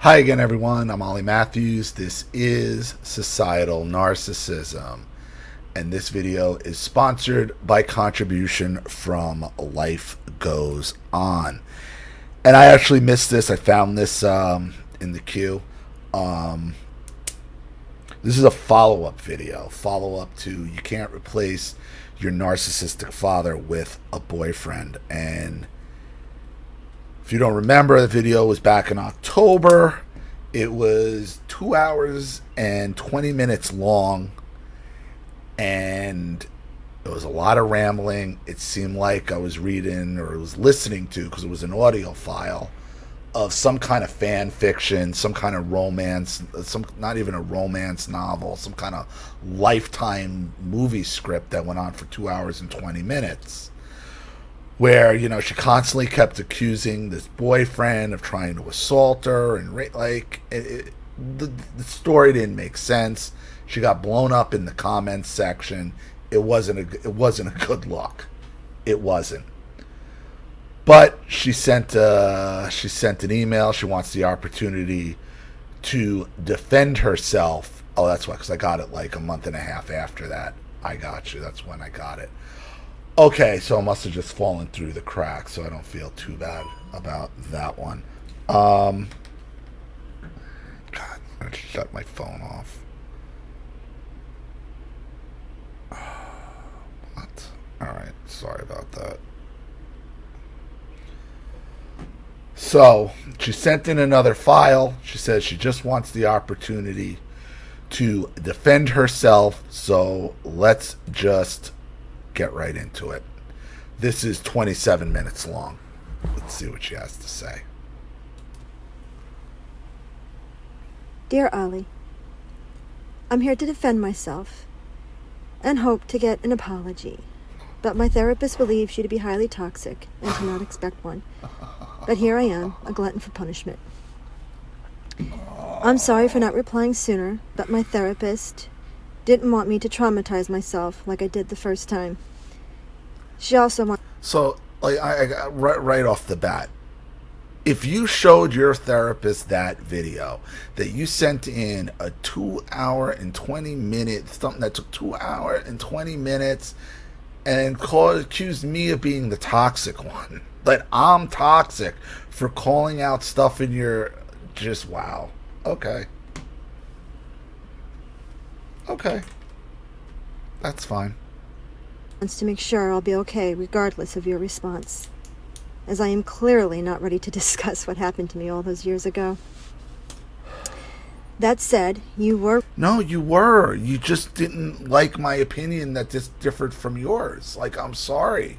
Hi again, everyone. I'm Ollie Matthews. This is Societal Narcissism, and this video is sponsored by contribution from Life Goes On. And I actually missed this. I found this in the queue. This is a follow-up video. Follow-up to You Can't Replace Your Narcissistic Father with a Boyfriend. And if you don't remember, the video was back in October. It was 2 hours and 20 minutes long, and it was a lot of rambling. It seemed like I was reading or was listening to, because it was an audio file, of some kind of fan fiction, some kind of romance, not even a romance novel, some kind of Lifetime movie script that went on for 2 hours and 20 minutes. Where, she constantly kept accusing this boyfriend of trying to assault her, and the story didn't make sense. She got blown up in the comments section. It wasn't a good look. It wasn't. But she sent an email. She wants the opportunity to defend herself. Oh, that's why, because I got it like a month and a half after that. I got you. That's when I got it. Okay, so it must have just fallen through the cracks, so I don't feel too bad about that one. God, I just shut my phone off. What? Alright, sorry about that. So, she sent in another file. She says she just wants the opportunity to defend herself, so let's just get right into it. This is 27 minutes long. Let's see what she has to say. Dear Ollie, I'm here to defend myself and hope to get an apology. But my therapist believes you to be highly toxic and to not expect one. But here I am, a glutton for punishment. I'm sorry for not replying sooner, but my therapist didn't want me to traumatize myself like I did the first time. She also wants... So, I got right off the bat, if you showed your therapist that video, that you sent in a 2 hour and 20 minutes, something that took 2 hours and 20 minutes, and accused me of being the toxic one, that I'm toxic for calling out stuff in your... Just wow. Okay. That's fine. Wants to make sure I'll be okay regardless of your response, as I am clearly not ready to discuss what happened to me all those years ago. That said, you were... No, you were. You just didn't like my opinion that this differed from yours. I'm sorry.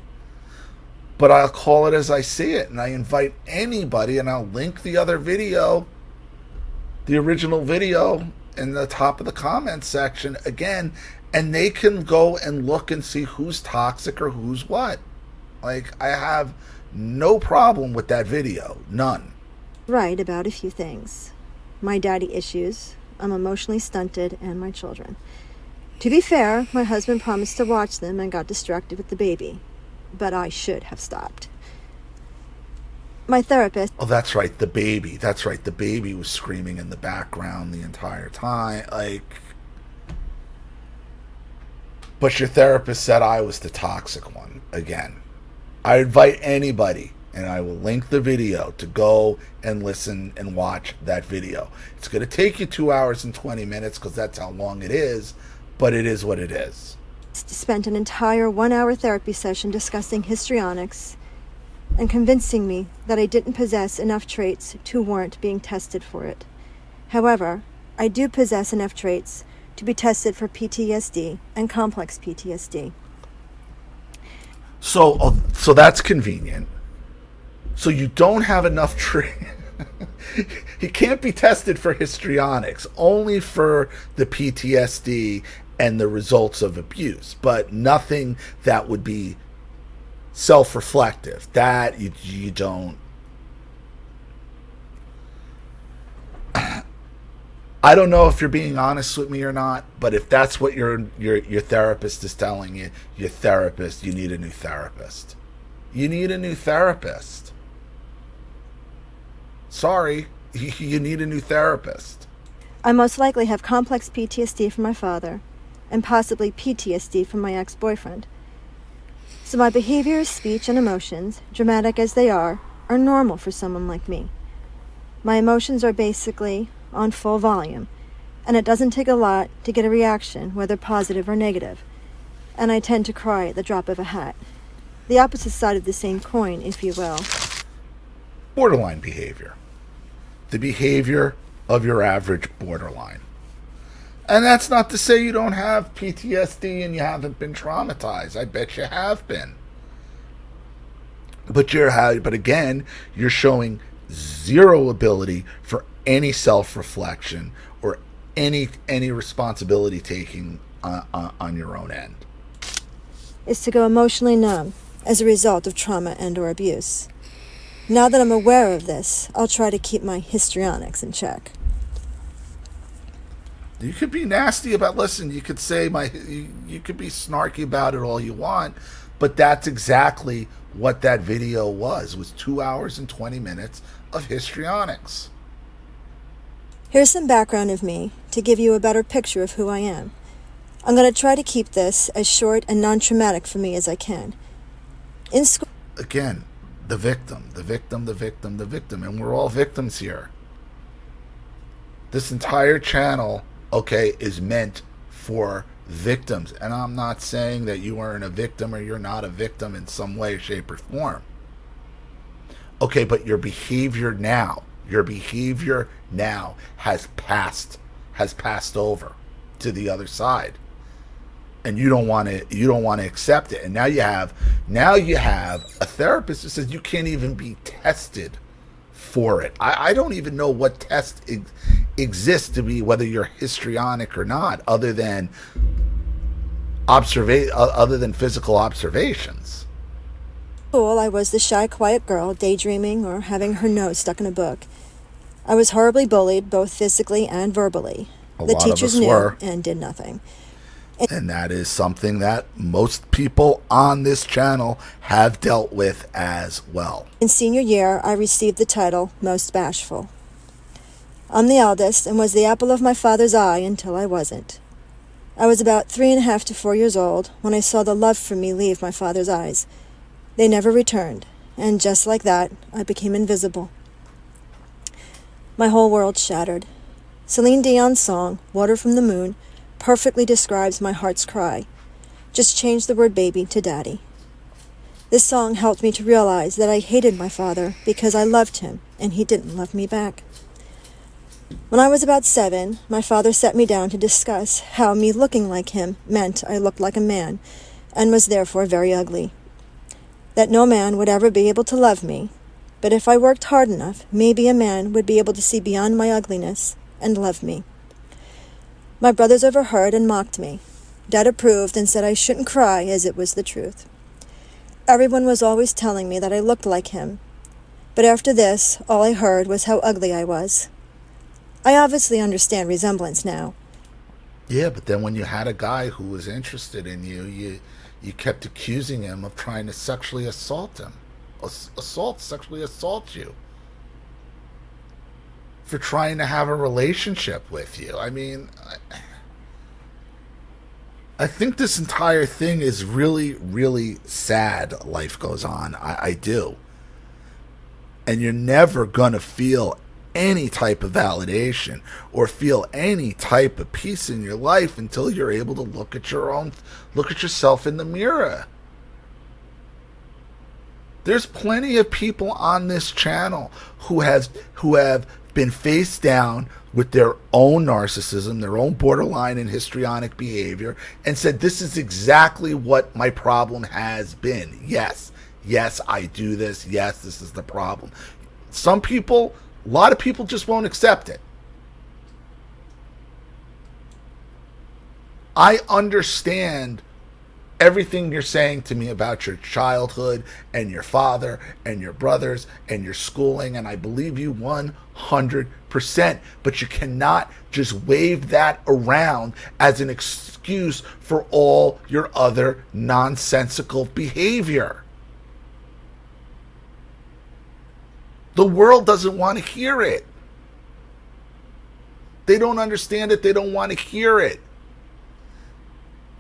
But I'll call it as I see it, and I invite anybody, and I'll link the other video, the original video, in the top of the comments section again, and they can go and look and see who's toxic or who's what. I have no problem with that video. None. Right about a few things. My daddy issues, I'm emotionally stunted, and my children. To be fair, my husband promised to watch them and got distracted with the baby. But I should have stopped. My therapist... Oh, that's right, the baby. That's right, the baby was screaming in the background the entire time. But your therapist said I was the toxic one. Again, I invite anybody, and I will link the video, to go and listen and watch that video. It's going to take you 2 hours and 20 minutes, because that's how long it is, but it is what it is. Spent an entire 1 hour therapy session discussing histrionics and convincing me that I didn't possess enough traits to warrant being tested for it. However, I do possess enough traits to be tested for PTSD and complex PTSD. So that's convenient. So you don't have enough He can't be tested for histrionics, only for the PTSD and the results of abuse, but nothing that would be self-reflective. That you don't... I don't know if you're being honest with me or not, but if that's what your therapist is telling you, you need a new therapist. You need a new therapist. Sorry. You need a new therapist. I most likely have complex PTSD from my father, and possibly PTSD from my ex-boyfriend. So my behavior, speech, and emotions, dramatic as they are normal for someone like me. My emotions are basically on full volume, and it doesn't take a lot to get a reaction, whether positive or negative. And I tend to cry at the drop of a hat. The opposite side of the same coin, if you will. Borderline behavior. The behavior of your average borderline. And that's not to say you don't have PTSD and you haven't been traumatized. I bet you have been. But again, you're showing zero ability for any self-reflection or any responsibility taking on your own end. Is to go emotionally numb as a result of trauma and or abuse. Now that I'm aware of this, I'll try to keep my histrionics in check. You could be nasty about, listen, you could say you could be snarky about it all you want, but that's exactly what that video was 2 hours and 20 minutes of histrionics. Here's some background of me to give you a better picture of who I am. I'm going to try to keep this as short and non-traumatic for me as I can. In school... Again, the victim, and we're all victims here. This entire channel, okay, is meant for victims. And I'm not saying that you aren't a victim or you're not a victim in some way, shape, or form. Okay, but your behavior now has passed over to the other side. And you don't want to accept it. And now you have a therapist who says you can't even be tested for it. I don't even know what test exists to be whether you're histrionic or not, other than physical observations. School, I was the shy, quiet girl, daydreaming or having her nose stuck in a book. I was horribly bullied, both physically and verbally. The teachers knew and did nothing. And that is something that most people on this channel have dealt with as well. In senior year, I received the title Most Bashful. I'm the eldest and was the apple of my father's eye until I wasn't. I was about 3.5 to 4 years old when I saw the love for me leave my father's eyes. They never returned, and just like that, I became invisible. My whole world shattered. Celine Dion's song, Water from the Moon, perfectly describes my heart's cry. Just change the word baby to daddy. This song helped me to realize that I hated my father because I loved him and he didn't love me back. When I was about 7, my father set me down to discuss how me looking like him meant I looked like a man and was therefore very ugly. That no man would ever be able to love me, but if I worked hard enough, maybe a man would be able to see beyond my ugliness and love me. My brothers overheard and mocked me. Dad approved and said I shouldn't cry as it was the truth. Everyone was always telling me that I looked like him, but after this, all I heard was how ugly I was. I obviously understand resemblance now. Yeah, but then when you had a guy who was interested in you, you kept accusing him of trying to sexually assault him. Sexually assault you. For trying to have a relationship with you. I mean, I think this entire thing is really, really sad. Life goes on. I do. And you're never going to feel any type of validation or feel any type of peace in your life until you're able to look at yourself in the mirror. There's plenty of people on this channel who have been face down with their own narcissism, their own borderline and histrionic behavior, and said, this is exactly what my problem has been. Yes, I do this. Yes, this is the problem. Some people, a lot of people just won't accept it. I understand everything you're saying to me about your childhood and your father and your brothers and your schooling, and I believe you 100%. But you cannot just wave that around as an excuse for all your other nonsensical behavior. The world doesn't want to hear it. They don't understand it. They don't want to hear it.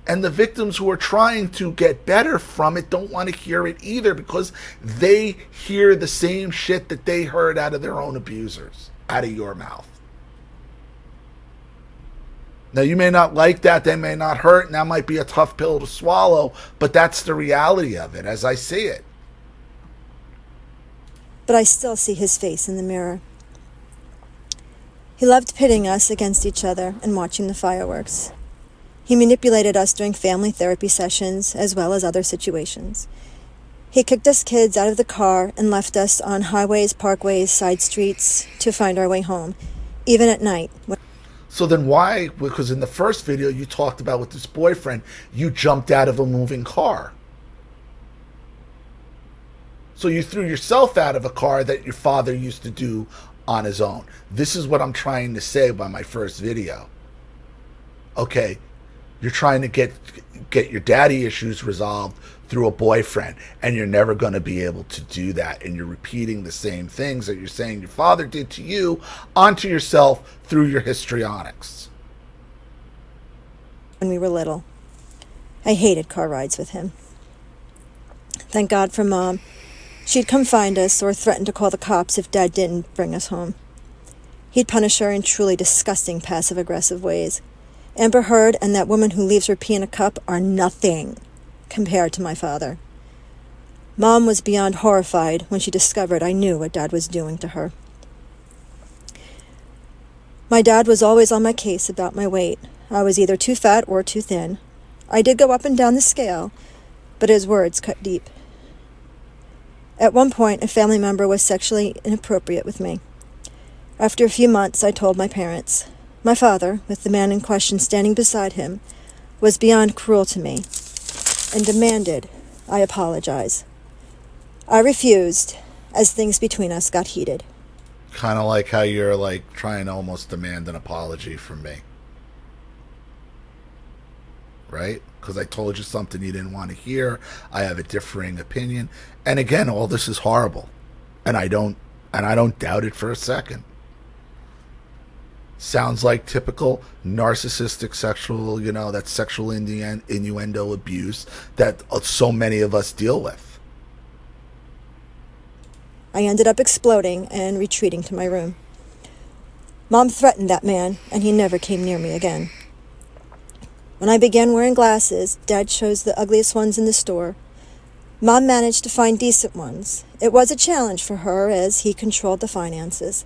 And the victims who are trying to get better from it don't want to hear it either, because they hear the same shit that they heard out of their own abusers, out of your mouth. Now, you may not like that. They may not hurt, and that might be a tough pill to swallow, but that's the reality of it as I see it. But I still see his face in the mirror. He loved pitting us against each other and watching the fireworks. He manipulated us during family therapy sessions as well as other situations. He kicked us kids out of the car and left us on highways, parkways, side streets to find our way home, even at night. So then why, because in the first video you talked about with this boyfriend, you jumped out of a moving car. So you threw yourself out of a car that your father used to do on his own. This is what I'm trying to say by my first video. Okay, you're trying to get your daddy issues resolved through a boyfriend, and you're never going to be able to do that. And you're repeating the same things that you're saying your father did to you onto yourself through your histrionics. When we were little, I hated car rides with him. Thank God for Mom. She'd come find us or threaten to call the cops if Dad didn't bring us home. He'd punish her in truly disgusting passive-aggressive ways. Amber Heard and that woman who leaves her pee in a cup are nothing compared to my father. Mom was beyond horrified when she discovered I knew what Dad was doing to her. My dad was always on my case about my weight. I was either too fat or too thin. I did go up and down the scale, but his words cut deep. At one point, a family member was sexually inappropriate with me. After a few months, I told my parents. My father, with the man in question standing beside him, was beyond cruel to me and demanded I apologize. I refused, as things between us got heated. Kind of like how you're like trying to almost demand an apology from me. Right? Because I told you something you didn't want to hear. I have a differing opinion. And again, all this is horrible. And I don't doubt it for a second. Sounds like typical narcissistic sexual, that sexual innuendo abuse that so many of us deal with. I ended up exploding and retreating to my room. Mom threatened that man, and he never came near me again. When I began wearing glasses, Dad chose the ugliest ones in the store. Mom managed to find decent ones. It was a challenge for her as he controlled the finances.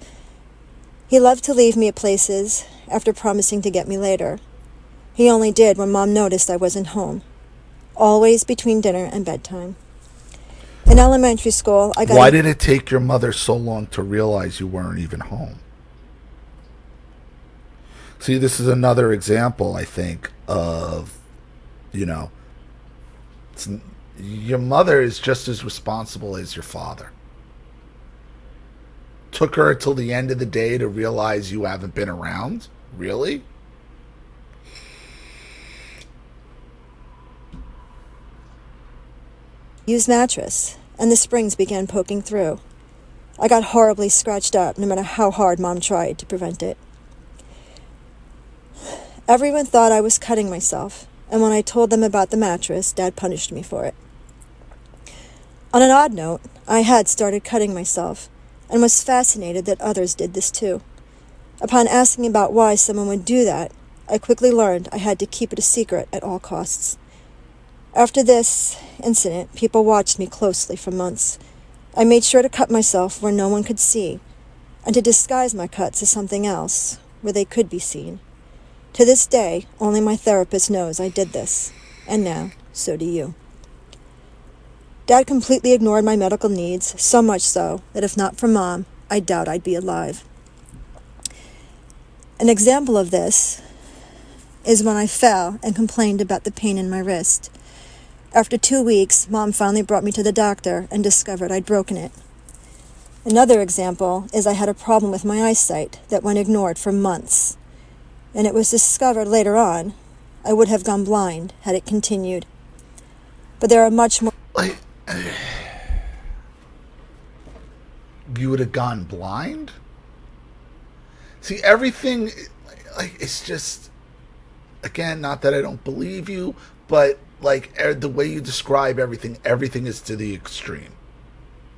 He loved to leave me at places after promising to get me later. He only did when Mom noticed I wasn't home, always between dinner and bedtime. In elementary school, I got... Why did it take your mother so long to realize you weren't even home? See, this is another example, I think, of, your mother is just as responsible as your father. Took her till the end of the day to realize you haven't been around? Really? Used mattress, and the springs began poking through. I got horribly scratched up no matter how hard Mom tried to prevent it. Everyone thought I was cutting myself, and when I told them about the mattress, Dad punished me for it. On an odd note, I had started cutting myself, and was fascinated that others did this too. Upon asking about why someone would do that, I quickly learned I had to keep it a secret at all costs. After this incident, people watched me closely for months. I made sure to cut myself where no one could see, and to disguise my cuts as something else, where they could be seen. To this day, only my therapist knows I did this, and now, so do you. Dad completely ignored my medical needs, so much so that if not for Mom, I doubt I'd be alive. An example of this is when I fell and complained about the pain in my wrist. After 2 weeks, Mom finally brought me to the doctor and discovered I'd broken it. Another example is I had a problem with my eyesight that went ignored for months, and it was discovered later on I would have gone blind had it continued. But there are much more... You would have gone blind? See, everything, like, it's just, again, not that I don't believe you, but like the way you describe everything is to the extreme.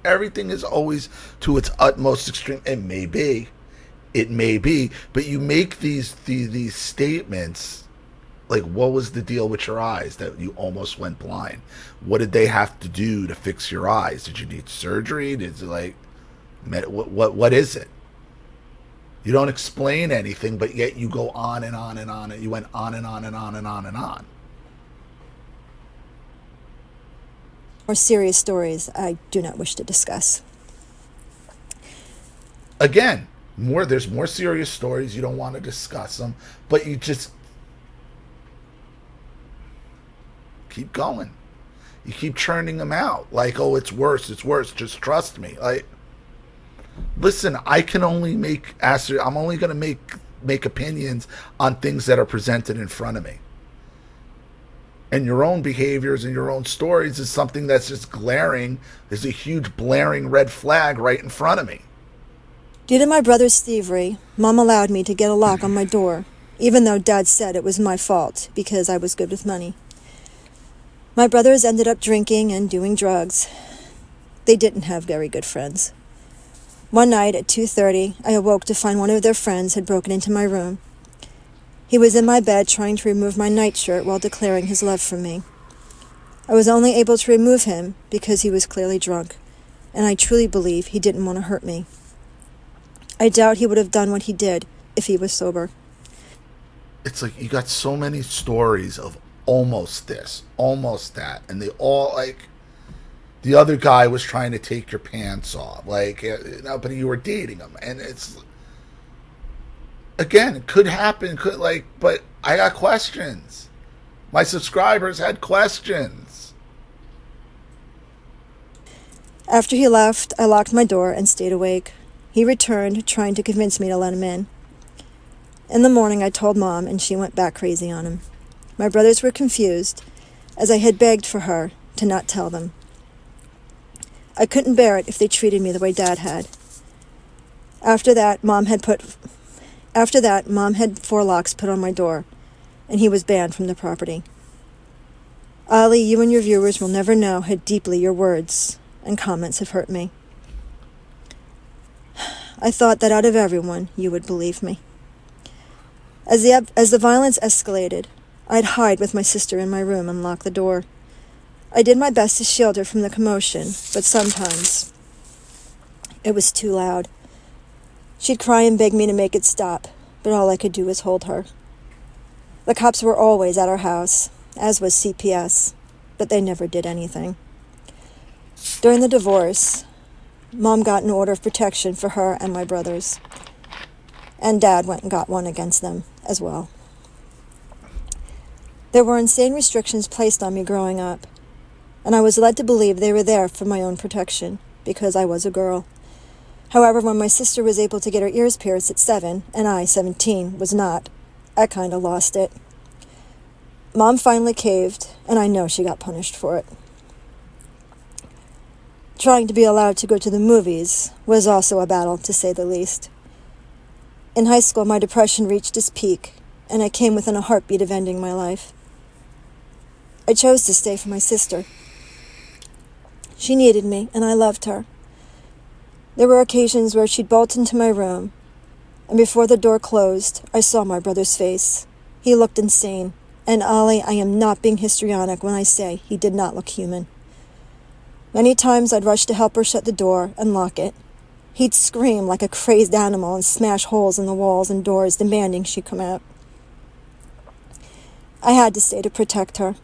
Everything is always to its utmost extreme. It may be, but you make these statements like, what was the deal with your eyes that you almost went blind? What did they have to do to fix your eyes? Did you need surgery? Did you like what is it? You don't explain anything, but yet you go on and on and on, and you went on and on and on and on and on. More serious stories I do not wish to discuss. Again, there's more serious stories. You don't want to discuss them, but you just keep going. You keep churning them out. Like, oh, it's worse. Just trust me. Like, listen, I can only I'm only going to make opinions on things that are presented in front of me. And your own behaviors and your own stories is something that's just glaring. There's a huge blaring red flag right in front of me. Due to my brother's thievery, Mom allowed me to get a lock on my door, even though Dad said it was my fault because I was good with money. My brothers ended up drinking and doing drugs. They didn't have very good friends. One night at 2:30, I awoke to find one of their friends had broken into my room. He was in my bed trying to remove my nightshirt while declaring his love for me. I was only able to remove him because he was clearly drunk, and I truly believe he didn't want to hurt me. I doubt he would have done what he did if he was sober. It's like you got so many stories of almost this, almost that, and they all, like, the other guy was trying to take your pants off, like, but you were dating him, and it's, again, it could happen, but I got questions. My subscribers had questions. After he left, I locked my door and stayed awake. He returned, trying to convince me to let him in. In the morning, I told Mom, and she went back crazy on him. My brothers were confused, as I had begged for her to not tell them. I couldn't bear it if they treated me the way Dad had. After that, Mom had 4 locks put on my door, and he was banned from the property. Ollie, you and your viewers will never know how deeply your words and comments have hurt me. I thought that out of everyone, you would believe me. As the violence escalated, I'd hide with my sister in my room and lock the door. I did my best to shield her from the commotion, but sometimes it was too loud. She'd cry and beg me to make it stop, but all I could do was hold her. The cops were always at our house, as was CPS, but they never did anything. During the divorce, Mom got an order of protection for her and my brothers, and Dad went and got one against them as well. There were insane restrictions placed on me growing up, and I was led to believe they were there for my own protection because I was a girl. However, when my sister was able to get her ears pierced at 7, and I, 17, was not, I kind of lost it. Mom finally caved, and I know she got punished for it. Trying to be allowed to go to the movies was also a battle, to say the least. In high school, my depression reached its peak, and I came within a heartbeat of ending my life. I chose to stay for my sister. She needed me, and I loved her. There were occasions where she'd bolt into my room, and before the door closed, I saw my brother's face. He looked insane, and Ollie, I am not being histrionic when I say he did not look human. Many times I'd rush to help her shut the door and lock it. He'd scream like a crazed animal and smash holes in the walls and doors, demanding she come out. I had to stay to protect her.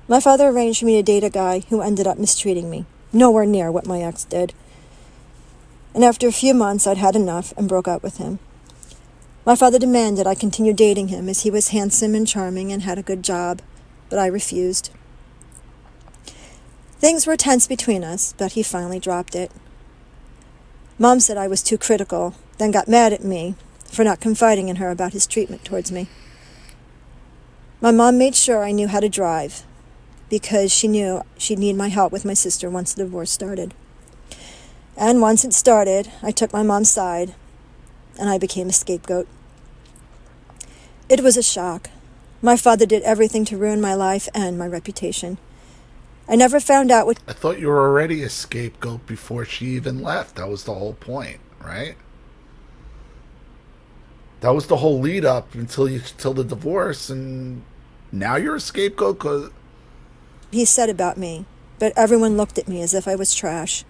My father arranged for me to date a guy who ended up mistreating me, nowhere near what my ex did. And after a few months, I'd had enough and broke up with him. My father demanded I continue dating him as he was handsome and charming and had a good job, but I refused. Things were tense between us, but he finally dropped it. Mom said I was too critical, then got mad at me for not confiding in her about his treatment towards me. My mom made sure I knew how to drive, because she knew she'd need my help with my sister once the divorce started. And once it started, I took my mom's side, and I became a scapegoat. It was a shock. My father did everything to ruin my life and my reputation. I never found out what... I thought you were already a scapegoat before she even left. That was the whole point, right? That was the whole lead up until the divorce, and now you're a scapegoat because... he said about me, but everyone looked at me as if I was trash,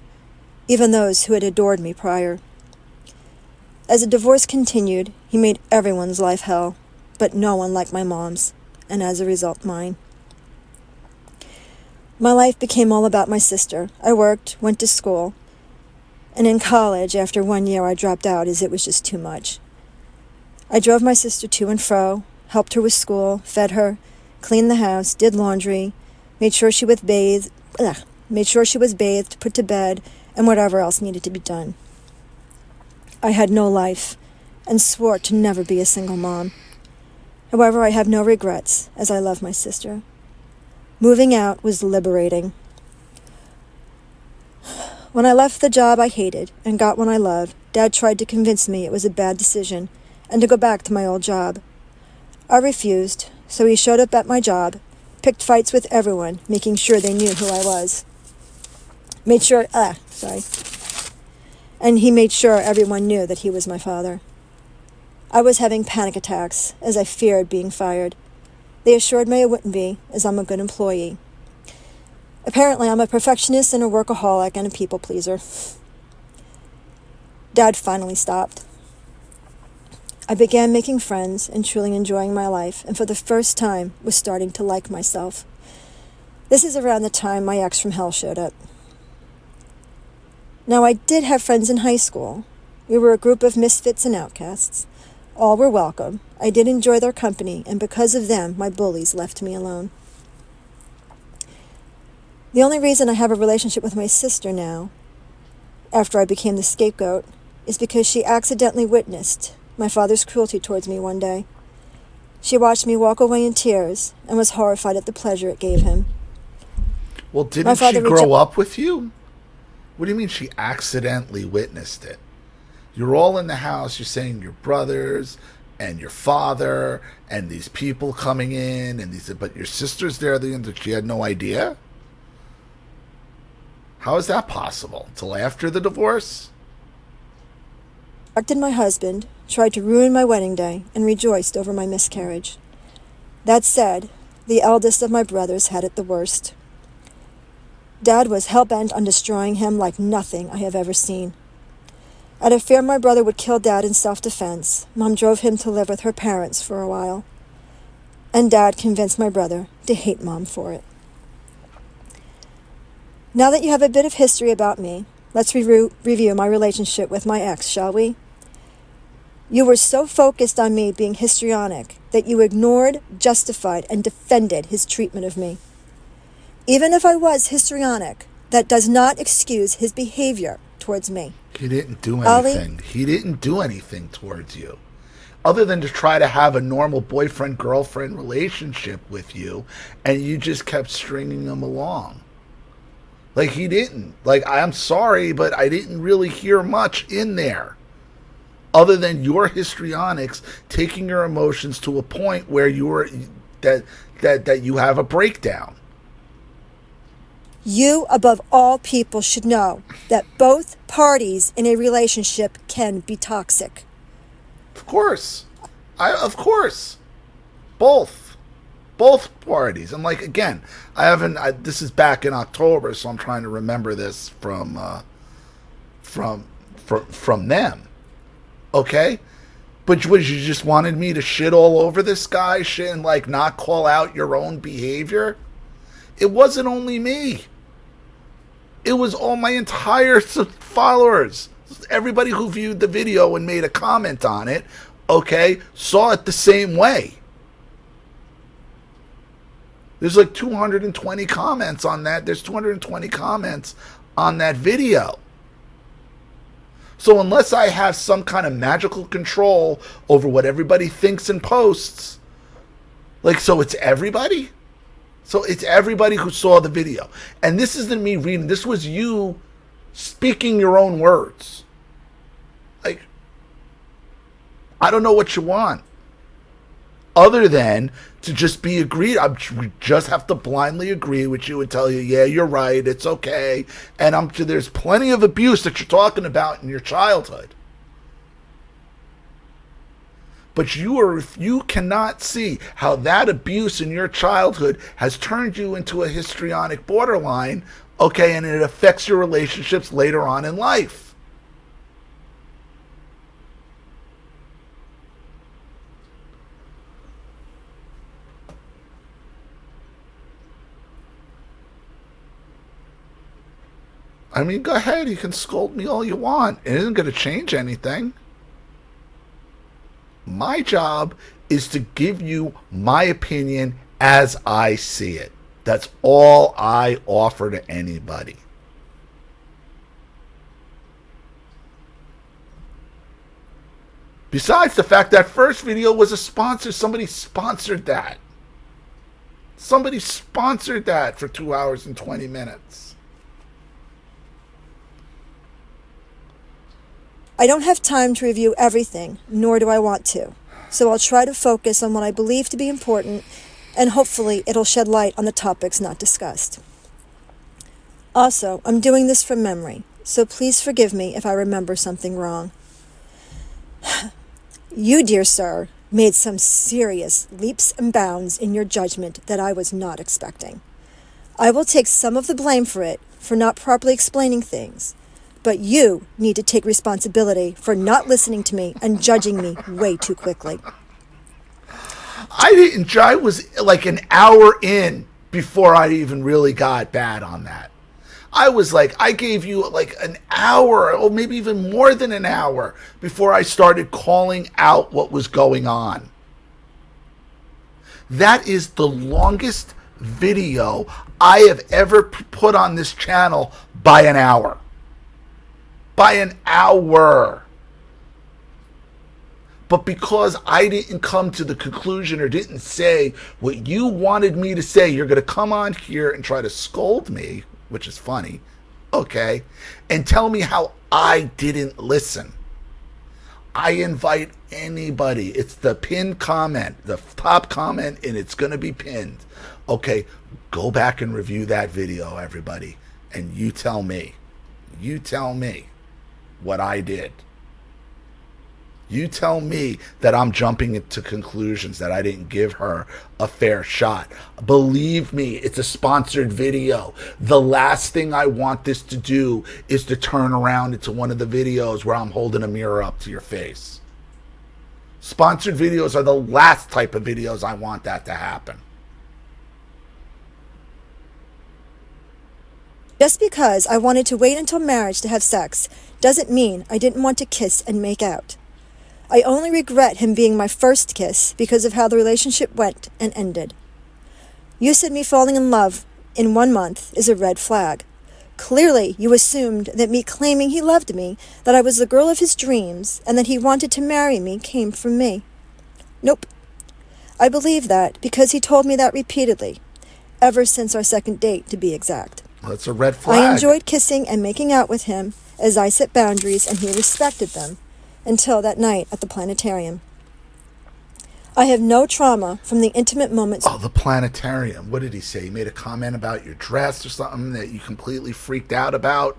even those who had adored me prior. As the divorce continued, he made everyone's life hell, but no one like my mom's, and as a result, mine. My life became all about my sister. I worked, went to school, and in college, after 1 year, I dropped out as it was just too much. I drove my sister to and fro, helped her with school, fed her, cleaned the house, did laundry, made sure she was bathed, put to bed, and whatever else needed to be done. I had no life, and swore to never be a single mom. However, I have no regrets, as I love my sister. Moving out was liberating. When I left the job I hated and got one I loved, Dad tried to convince me it was a bad decision and to go back to my old job. I refused, so he showed up at my job, picked fights with everyone, making sure they knew who I was. And he made sure everyone knew that he was my father. I was having panic attacks as I feared being fired. They assured me I wouldn't be, as I'm a good employee. Apparently, I'm a perfectionist and a workaholic and a people pleaser. Dad finally stopped. I began making friends and truly enjoying my life, and for the first time was starting to like myself. This is around the time my ex from hell showed up. Now, I did have friends in high school. We were a group of misfits and outcasts. All were welcome. I did enjoy their company, and because of them, my bullies left me alone. The only reason I have a relationship with my sister now, after I became the scapegoat, is because she accidentally witnessed my father's cruelty towards me one day. She watched me walk away in tears and was horrified at the pleasure it gave him. Well, didn't she grow up with you? What do you mean she accidentally witnessed it? You're all in the house, you're saying your brothers and your father and these people coming in, and but your sister's there, that she had no idea? How is that possible? Till after the divorce? My husband tried to ruin my wedding day and rejoiced over my miscarriage. That said, the eldest of my brothers had it the worst. Dad was hell-bent on destroying him like nothing I have ever seen. Out of fear my brother would kill Dad in self-defense, Mom drove him to live with her parents for a while. And Dad convinced my brother to hate Mom for it. Now that you have a bit of history about me, let's review my relationship with my ex, shall we? You were so focused on me being histrionic that you ignored, justified, and defended his treatment of me. Even if I was histrionic, that does not excuse his behavior towards me. He didn't do anything. He didn't do anything towards you. Other than to try to have a normal boyfriend-girlfriend relationship with you, and you just kept stringing him along. Like, he didn't. Like, I'm sorry, but I didn't really hear much in there. Other than your histrionics taking your emotions to a point where that you have a breakdown. You, above all people, should know that both parties in a relationship can be toxic. Of course. Of course. Both parties. And like, again, this is back in October, so I'm trying to remember this from them. Okay? But you just wanted me to shit all over this guy, and like not call out your own behavior? It wasn't only me. It was all my entire followers. Everybody who viewed the video and made a comment on it, okay, saw it the same way. There's like 220 comments on that. There's 220 comments on that video. So unless I have some kind of magical control over what everybody thinks and posts, like, so it's everybody? So it's everybody who saw the video. And this isn't me reading. This was you speaking your own words. Like, I don't know what you want. Other than to just be agreed. We just have to blindly agree with you and tell you, yeah, you're right, it's okay. And there's plenty of abuse that you're talking about in your childhood. But you cannot see how that abuse in your childhood has turned you into a histrionic borderline, okay, and it affects your relationships later on in life. I mean, go ahead. You can scold me all you want. It isn't going to change anything. My job is to give you my opinion as I see it. That's all I offer to anybody. Besides the fact that first video was a sponsor, somebody sponsored that. Somebody sponsored that for 2 hours and 20 minutes. I don't have time to review everything, nor do I want to. So I'll try to focus on what I believe to be important, and hopefully it'll shed light on the topics not discussed. Also, I'm doing this from memory, so please forgive me if I remember something wrong. You, dear sir, made some serious leaps and bounds in your judgment that I was not expecting. I will take some of the blame for it, for not properly explaining things. But you need to take responsibility for not listening to me and judging me way too quickly. I was like an hour in before I even really got bad on that. I gave you like an hour, or maybe even more than an hour, before I started calling out what was going on. That is the longest video I have ever put on this channel by an hour. By an hour. But because I didn't come to the conclusion or didn't say what you wanted me to say, you're going to come on here and try to scold me, which is funny, okay, and tell me how I didn't listen. I invite anybody. It's the pinned comment, the top comment, and it's going to be pinned. Okay, go back and review that video, everybody, and you tell me. You tell me what I did. You tell me that I'm jumping into conclusions, that I didn't give her a fair shot. Believe me, it's a sponsored video. The last thing I want this to do is to turn around into one of the videos where I'm holding a mirror up to your face. Sponsored videos are the last type of videos I want that to happen. Just because I wanted to wait until marriage to have sex doesn't mean I didn't want to kiss and make out. I only regret him being my first kiss because of how the relationship went and ended. You said me falling in love in 1 month is a red flag. Clearly, you assumed that me claiming he loved me, that I was the girl of his dreams, and that he wanted to marry me came from me. Nope. I believe that because he told me that repeatedly, ever since our second date, to be exact. That's a red flag. I enjoyed kissing and making out with him as I set boundaries and he respected them until that night at the planetarium. I have no trauma from the intimate moments. Oh, the planetarium. What did he say? He made a comment about your dress or something that you completely freaked out about?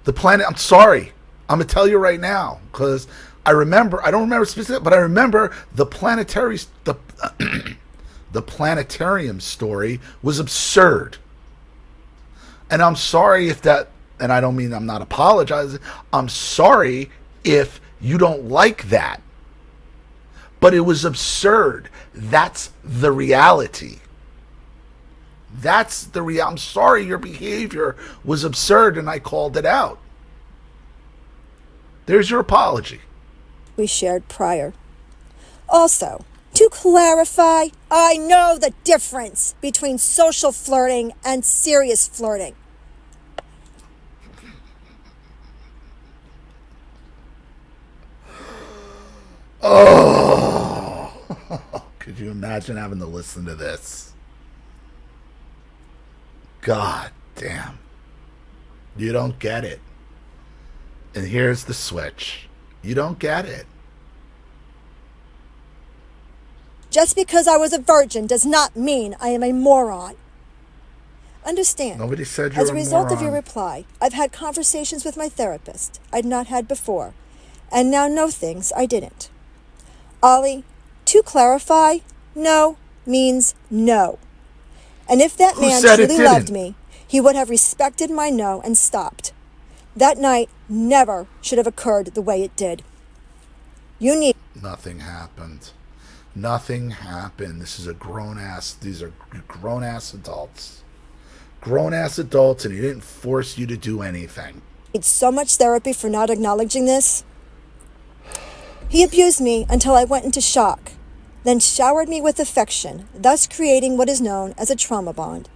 The planet, I'm sorry. I'm going to tell you right now because I don't remember specifically, but I remember the the planetarium story was absurd. And I'm sorry if that, and I don't mean I'm not apologizing, I'm sorry if you don't like that. But it was absurd. That's the reality. I'm sorry your behavior was absurd and I called it out. There's your apology. We shared prior. Also, to clarify, I know the difference between social flirting and serious flirting. Oh, could you imagine having to listen to this? God damn. You don't get it. And here's the switch. You don't get it. Just because I was a virgin does not mean I am a moron. Understand, Nobody said you're as a result of your moron. reply, I've had conversations with my therapist I'd not had before, and now know things I didn't. Ollie, to clarify, no means no. And if that Who man said it truly loved didn't? me, he would have respected my no and stopped. That night never should have occurred the way it did. You need... Nothing happened. Nothing happened. These are grown-ass adults. Grown-ass adults, and he didn't force you to do anything. Need so much therapy for not acknowledging this. He abused me until I went into shock, then showered me with affection, thus creating what is known as a trauma bond.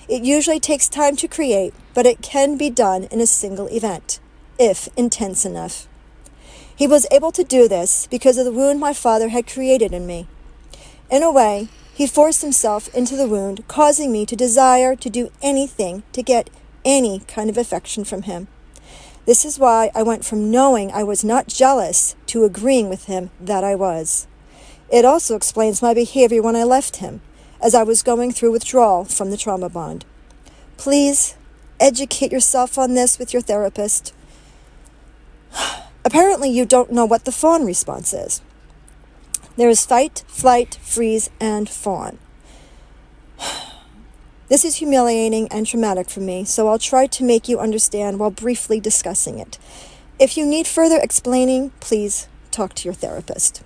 It usually takes time to create, but it can be done in a single event, if intense enough. He was able to do this because of the wound my father had created in me. In a way, he forced himself into the wound, causing me to desire to do anything to get any kind of affection from him. This is why I went from knowing I was not jealous to agreeing with him that I was. It also explains my behavior when I left him, as I was going through withdrawal from the trauma bond. Please educate yourself on this with your therapist. Apparently you don't know what the fawn response is. There is fight, flight, freeze, and fawn. This is humiliating and traumatic for me, so I'll try to make you understand while briefly discussing it. If you need further explaining, please talk to your therapist.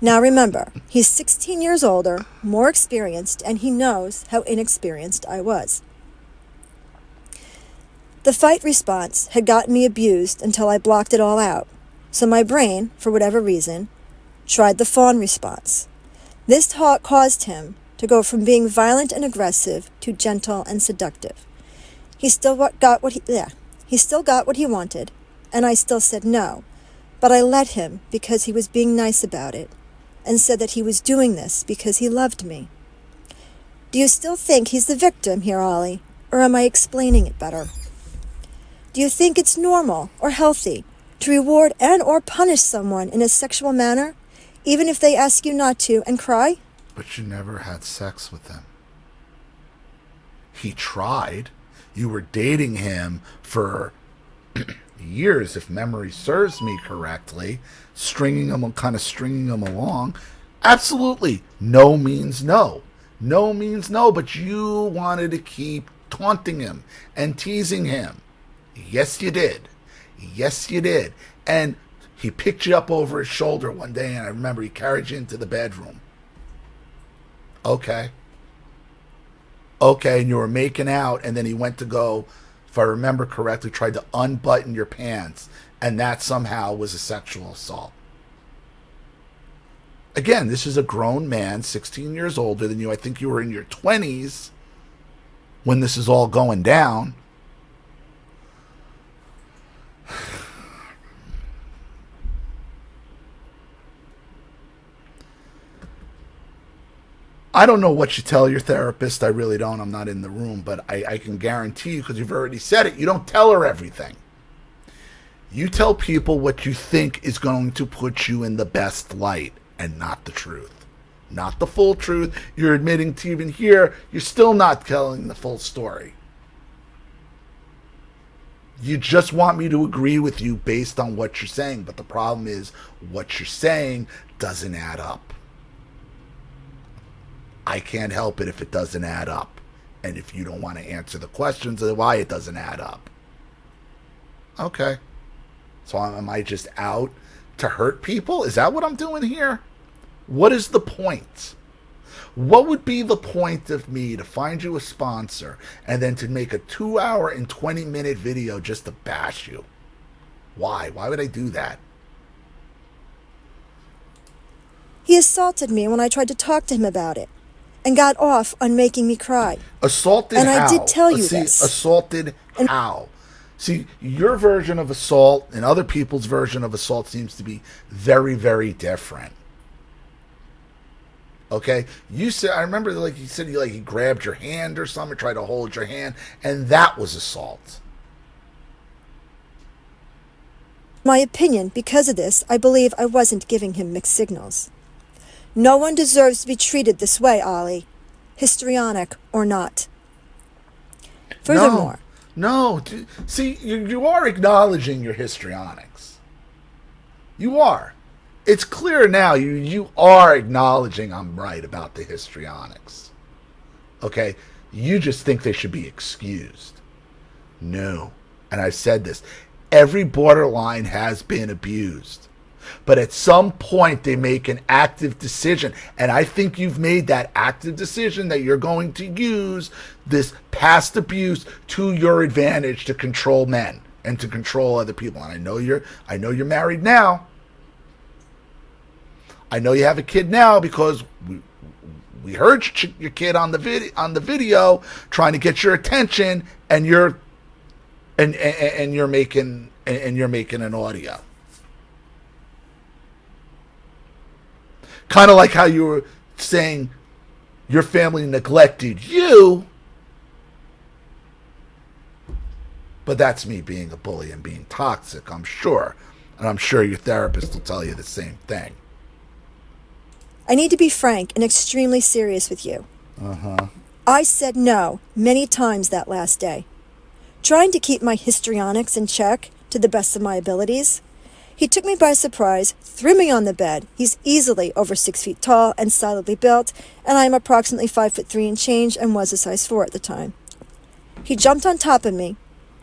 Now remember, he's 16 years older, more experienced, and he knows how inexperienced I was. The fight response had gotten me abused until I blocked it all out, so my brain, for whatever reason, tried the fawn response. This caused him to go from being violent and aggressive to gentle and seductive. He still got what he wanted, and I still said no, but I let him because he was being nice about it, and said that he was doing this because he loved me. Do you still think he's the victim here, Ollie, or am I explaining it better? Do you think it's normal or healthy to reward and or punish someone in a sexual manner, even if they ask you not to and cry? But you never had sex with him. He tried. You were dating him for years, if memory serves me correctly, stringing him along. Absolutely. No means no. No means no, but you wanted to keep taunting him and teasing him. Yes, you did. Yes, you did. And he picked you up over his shoulder one day, and I remember he carried you into the bedroom. Okay, and you were making out, and then he went to go, if I remember correctly, tried to unbutton your pants, and that somehow was a sexual assault. Again, this is a grown man, 16 years older than you. I think you were in your 20s when this is all going down. I don't know what you tell your therapist. I really don't. I'm not in the room. But I can guarantee you, because you've already said it, you don't tell her everything. You tell people what you think is going to put you in the best light, and not the truth. Not the full truth. You're admitting to even here, you're still not telling the full story. You just want me to agree with you based on what you're saying. But the problem is, what you're saying doesn't add up. I can't help it if it doesn't add up. And if you don't want to answer the questions of why it doesn't add up. Okay. So am I just out to hurt people? Is that what I'm doing here? What is the point? What would be the point of me to find you a sponsor and then to make a 2-hour and 20-minute video just to bash you? Why? Why would I do that? He assaulted me when I tried to talk to him about it, and got off on making me cry. Assaulted and how? And I did tell you this. Assaulted how? See, your version of assault and other people's version of assault seems to be very, very different. Okay? You said, I remember like you said he grabbed your hand or something, tried to hold your hand, and that was assault. My opinion, because of this, I believe I wasn't giving him mixed signals. No one deserves to be treated this way, Ollie, histrionic or not. Furthermore, no. See, you are acknowledging your histrionics. You are. It's clear now. You are acknowledging I'm right about the histrionics. Okay? You just think they should be excused. No. And I've said this. Every borderline has been abused. But at some point, they make an active decision. And I think you've made that active decision that you're going to use this past abuse to your advantage to control men and to control other people. And I know you're married now. I know you have a kid now because we heard your kid on the video trying to get your attention, and you're making an audio. Kind of like how you were saying your family neglected you, but that's me being a bully and being toxic, I'm sure. And I'm sure your therapist will tell you the same thing. I need to be frank and extremely serious with you. Uh-huh. I said no many times that last day, trying to keep my histrionics in check to the best of my abilities. He took me by surprise, threw me on the bed. He's easily over 6 feet tall and solidly built, and I am approximately 5'3" and change and was a size 4 at the time. He jumped on top of me,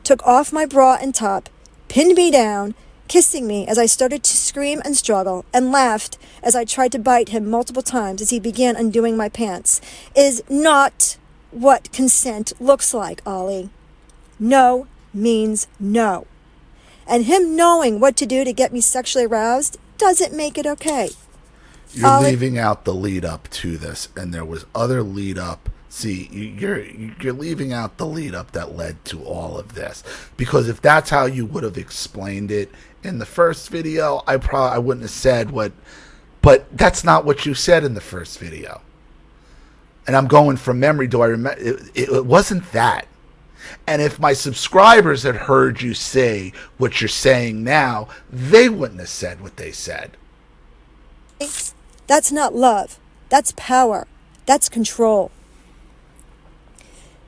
took off my bra and top, pinned me down, kissing me as I started to scream and struggle, and laughed as I tried to bite him multiple times as he began undoing my pants. Is not what consent looks like, Ollie. No means no. And him knowing what to do to get me sexually aroused doesn't make it okay. You're leaving out the lead up to this, and there was other lead up. See, you're leaving out the lead up that led to all of this, because if that's how you would have explained it in the first video, I wouldn't have said what. But that's not what you said in the first video. And I'm going from memory. Do I remember? It wasn't that. And if my subscribers had heard you say what you're saying now, they wouldn't have said what they said. That's not love. That's power. That's control.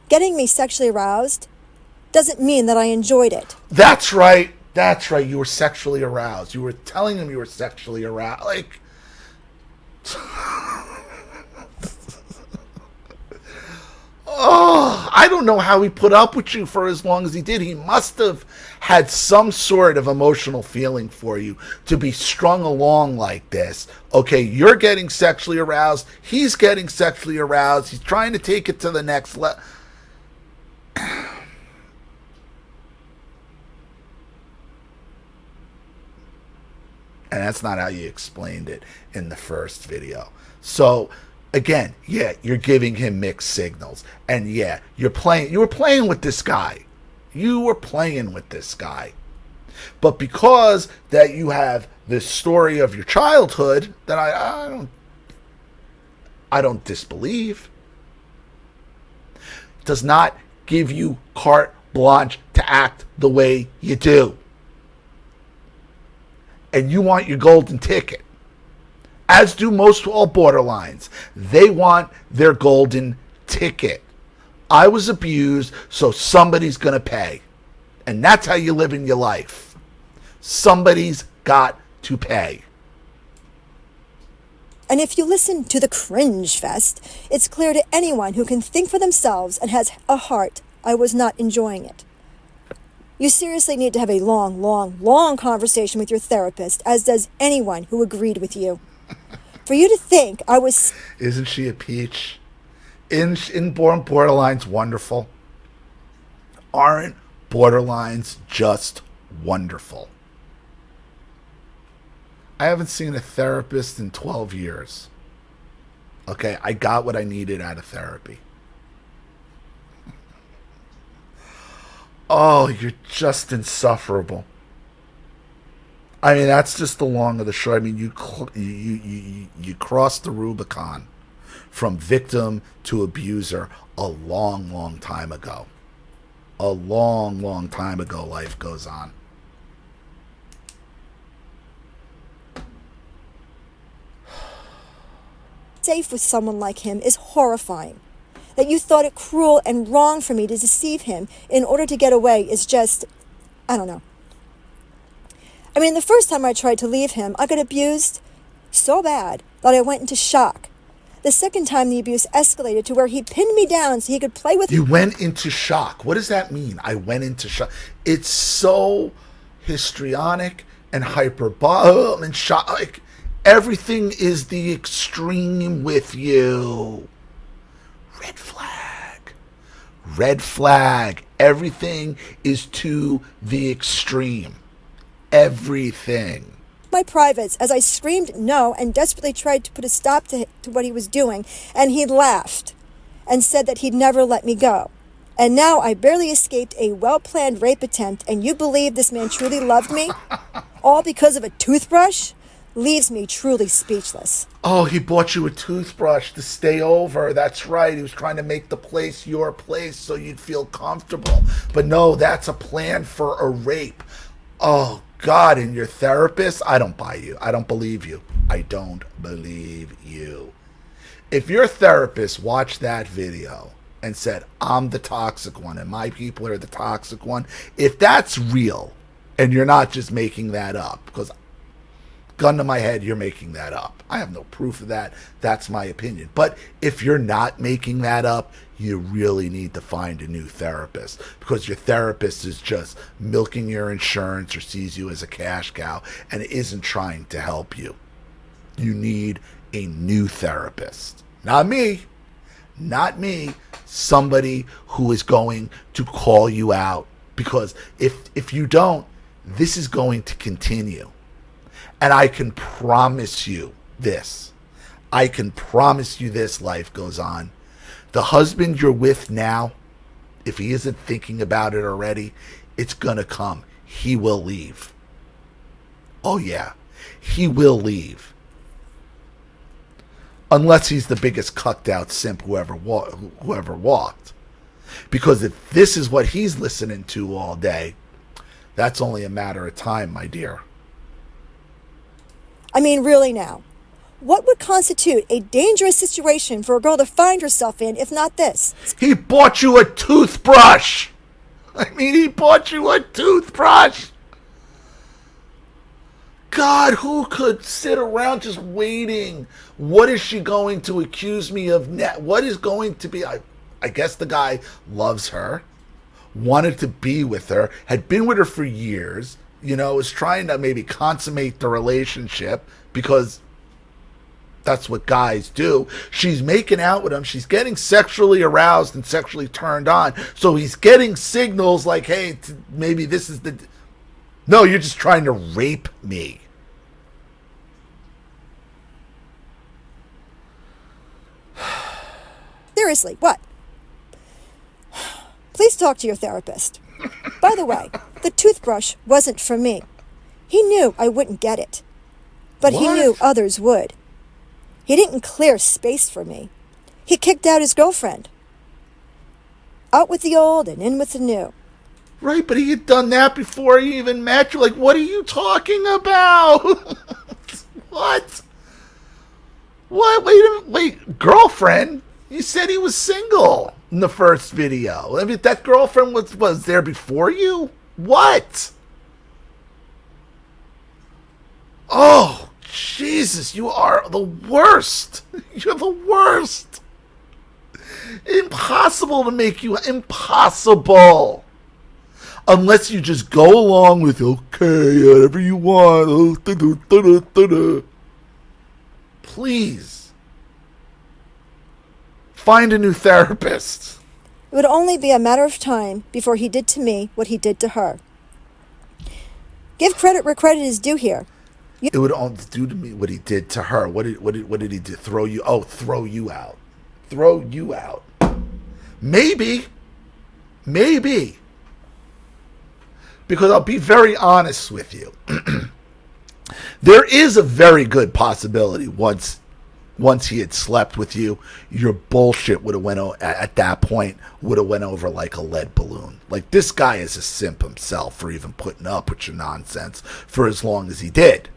Getting me sexually aroused doesn't mean that I enjoyed it. That's right. That's right. You were sexually aroused. You were telling him you were sexually aroused. Like... Oh, I don't know how he put up with you for as long as he did. He must have had some sort of emotional feeling for you to be strung along like this. Okay, you're getting sexually aroused. He's getting sexually aroused. He's trying to take it to the next level. And that's not how you explained it in the first video. So... again, yeah, you're giving him mixed signals. And yeah, you were playing with this guy. You were playing with this guy. But because that you have this story of your childhood that I don't disbelieve, does not give you carte blanche to act the way you do. And you want your golden ticket. As do most all borderlines. They want their golden ticket. I was abused, so somebody's going to pay. And that's how you live in your life. Somebody's got to pay. And if you listen to the cringe fest, it's clear to anyone who can think for themselves and has a heart, I was not enjoying it. You seriously need to have a long, long, long conversation with your therapist, as does anyone who agreed with you. For you to think I was... Isn't she a peach? Isn't borderlines wonderful? Aren't borderlines just wonderful? I haven't seen a therapist in 12 years. Okay, I got what I needed out of therapy. Oh, you're just insufferable. I mean, that's just the long of the short. I mean, you crossed the Rubicon from victim to abuser a long, long time ago. A long, long time ago, life goes on. safe with someone like him is horrifying. That you thought it cruel and wrong for me to deceive him in order to get away is just, I don't know. I mean, the first time I tried to leave him, I got abused so bad that I went into shock. The second time, the abuse escalated to where he pinned me down so he could play with me. You went into shock. What does that mean? I went into shock. It's so histrionic and hyperbolic and shock. Like, everything is the extreme with you. Red flag. Red flag. Everything is to the extreme. Everything. My privates as I screamed no and desperately tried to put a stop to what he was doing, and he laughed and said that he'd never let me go. And now I barely escaped a well-planned rape attempt, and you believe this man truly loved me? All because of a toothbrush? Leaves me truly speechless. Oh, he bought you a toothbrush to stay over. That's right. He was trying to make the place your place so you'd feel comfortable. But no, that's a plan for a rape. Oh, God, and your therapist? I don't buy you. I don't believe you. I don't believe you. If your therapist watched that video and said, I'm the toxic one and my people are the toxic one, if that's real and you're not just making that up, because gun to my head, you're making that up. I have no proof of that. That's my opinion. But if you're not making that up, you really need to find a new therapist, because your therapist is just milking your insurance or sees you as a cash cow and isn't trying to help you. You need a new therapist. Not me. Not me. Somebody who is going to call you out, because if you don't, this is going to continue. And I can promise you this. I can promise you this, life goes on. The husband you're with now, if he isn't thinking about it already, it's going to come. He will leave. Oh, yeah. He will leave. Unless he's the biggest cucked out simp who ever walked. Because if this is what he's listening to all day, that's only a matter of time, my dear. I mean, really now. What would constitute a dangerous situation for a girl to find herself in if not this? He bought you a toothbrush. I mean, he bought you a toothbrush. God, who could sit around just waiting? What is she going to accuse me of? What is going to be? I guess the guy loves her, wanted to be with her, had been with her for years, is trying to maybe consummate the relationship because that's what guys do. She's making out with him. She's getting sexually aroused and sexually turned on. So he's getting signals like, hey, maybe this is the... No, you're just trying to rape me. Seriously, what? Please talk to your therapist. By the way, the toothbrush wasn't for me. He knew I wouldn't get it. But What? He knew others would. He didn't clear space for me. He kicked out his girlfriend. Out with the old and in with the new. Right, but he had done that before he even met you. Like, what are you talking about? What? What? Wait, girlfriend? You said he was single in the first video. I mean, that girlfriend was there before you? What? Oh, Jesus, you are the worst. You're the worst. Impossible to make you... Impossible. Unless you just go along with, okay, whatever you want. Please. Find a new therapist. It would only be a matter of time before he did to me what he did to her. Give credit where credit is due here. It would only do to me what he did to her. What did he do? Throw you? Oh, throw you out. Throw you out. Maybe. Because I'll be very honest with you. There is a very good possibility once he had slept with you, your bullshit would have at that point would have went over like a lead balloon. Like, this guy is a simp himself for even putting up with your nonsense for as long as he did.